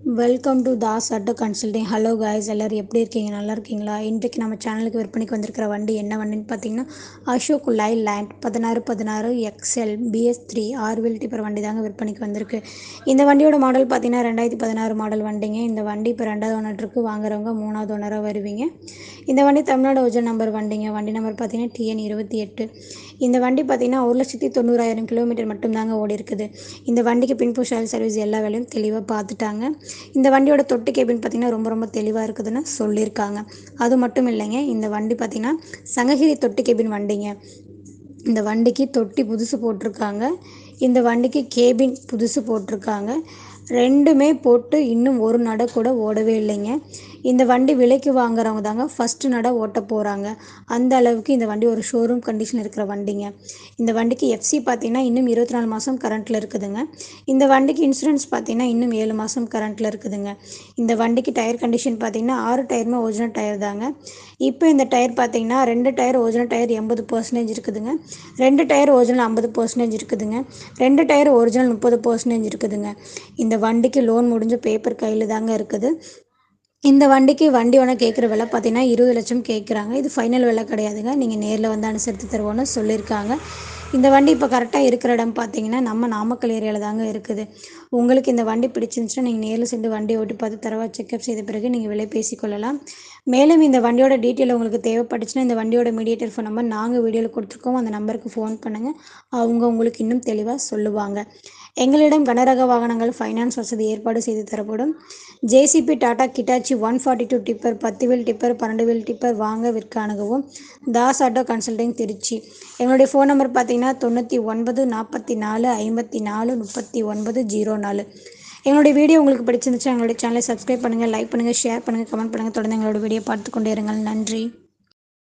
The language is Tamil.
Welcome to Das auto consulting. Hello guys, எல்லோரும் எப்படி இருக்கீங்க? நல்லா இருக்கீங்களா? இன்றைக்கு நம்ம சேனலுக்கு விற்பனைக்கு வந்திருக்கிற வண்டி என்ன வண்டின்னு பார்த்தீங்கன்னா அசோக் லைலாண்ட் 16 எக்ஸ்எல் BS3 ஆர்வீல் டிப்பர் வண்டி தாங்க விற்பனைக்கு வந்திருக்கு. இந்த வண்டியோட மாடல் பார்த்தீங்கன்னா 2016 மாடல் வண்டிங்க. இந்த வண்டி இப்போ 2வது ஓனருக்கு வாங்குறவங்க 3வது ஓனராக வருவீங்க. இந்த வண்டி தமிழ்நாடு ஒரிஜினல் நம்பர் வண்டிங்க. வண்டி நம்பர் பார்த்தீங்கன்னா TN28. இந்த வண்டி பார்த்தீங்கன்னா 1,90,000 கிலோமீட்டர் மட்டும்தாங்க ஓடி இருக்குது. இந்த வண்டிக்கு பின்புஷ் ஆயில் சர்வீஸ் எல்லா வேலையும் தெளிவாக பார்த்துட்டாங்க. இந்த வண்டியோட தொட்டி கேபின் பார்த்திங்கன்னா ரொம்ப தெளிவாக இருக்குதுன்னு சொல்லியிருக்காங்க. அது மட்டும் இல்லைங்க, இந்த வண்டி பார்த்திங்கன்னா சங்ககிரி தொட்டி கேபின் வண்டிங்க. இந்த வண்டிக்கு தொட்டி புதுசு போட்டிருக்காங்க. இந்த வண்டிக்கு கேபின் புதுசு போட்டிருக்காங்க. ரெண்டுமே போட்டு இன்னும் ஒரு நடை கூட ஓடவே இல்லைங்க. இந்த வண்டி விலைக்கு வாங்குறவங்க தாங்க ஃபஸ்ட்டு நடை ஓட்ட போகிறாங்க. அந்த அளவுக்கு இந்த வண்டி ஒரு ஷோரூம் கண்டிஷன் இருக்கிற வண்டிங்க. இந்த வண்டிக்கு எஃப்சி பார்த்தீங்கன்னா இன்னும் 24 மாதம் கரண்ட்டில் இருக்குதுங்க. இந்த வண்டிக்கு இன்சூரன்ஸ் பார்த்தீங்கன்னா இன்னும் 7 மாதம் கரண்ட்டில் இருக்குதுங்க. இந்த வண்டிக்கு டயர் கண்டிஷன் பார்த்தீங்கன்னா 6 டயருமே ஒரிஜினல் டயர் தாங்க. இப்போ இந்த டயர் பார்த்தீங்கன்னா 2 டயர் ஒரிஜினல் டயர் 80% இருக்குதுங்க. 2 டயர் ஒரிஜினல் 50% இருக்குதுங்க. 2 டயர் ஒரிஜினல் 30% இருக்குதுங்க. இந்த வண்டிக்கு லோன் முடிஞ்ச பேப்பர் கையில் தாங்க இருக்குது. இந்த வண்டிக்கு வண்டி ஓனர் கேட்குற விலை பார்த்தீங்கன்னா 20 லட்சம் கேட்குறாங்க. இது ஃபைனல் விலை கிடையாதுங்க. நீங்கள் நேரில் வந்து அனுசரித்து தருவோன்னு சொல்லியிருக்காங்க. இந்த வண்டி இப்போ கரெக்டாக இருக்கிற இடம் பார்த்தீங்கன்னா நம்ம நாமக்கல் ஏரியாவில் தாங்க இருக்குது. உங்களுக்கு இந்த வண்டி பிடிச்சிருந்துச்சுன்னா நீங்கள் நேரில் சென்று வண்டியை ஓட்டி பார்த்து தரவா செக்அப் செய்த பிறகு நீங்கள் விலை பேசிக்கொள்ளலாம். மேலும் இந்த வண்டியோட டீட்டெயில் உங்களுக்கு தேவைப்பட்டுச்சுன்னா இந்த வண்டியோட மீடியேட்டர் ஃபோன் நம்பர் நாங்கள் வீடியோவில் கொடுத்துருக்கோம். அந்த நம்பருக்கு ஃபோன் பண்ணுங்கள். அவங்க உங்களுக்கு இன்னும் தெளிவாக சொல்லுவாங்க. எங்களிடம் கனரக வாகனங்கள் ஃபைனான்ஸ் வசதி ஏற்பாடு செய்து தரப்படும். JCB Tata Hitachi 142 tipper 10 wheel tipper 12 wheel tipper வாங்க விற்க அணுகவும். Das auto consulting Trichy. எங்களுடைய ஃபோன் நம்பர் பார்த்தீங்கன்னா 99 44 54 39 04. எங்களுடைய வீடியோ உங்களுக்கு பிடிச்சிருந்துச்சு எங்களுடைய சேனலை சப்ஸ்கிரைப் பண்ணுங்கள், லைக் பண்ணுங்கள், ஷேர் பண்ணுங்கள், கமெண்ட் பண்ணுங்கள். தொடர்ந்து எங்களோட வீடியோ பார்த்து கொண்டே இருங்கள். நன்றி.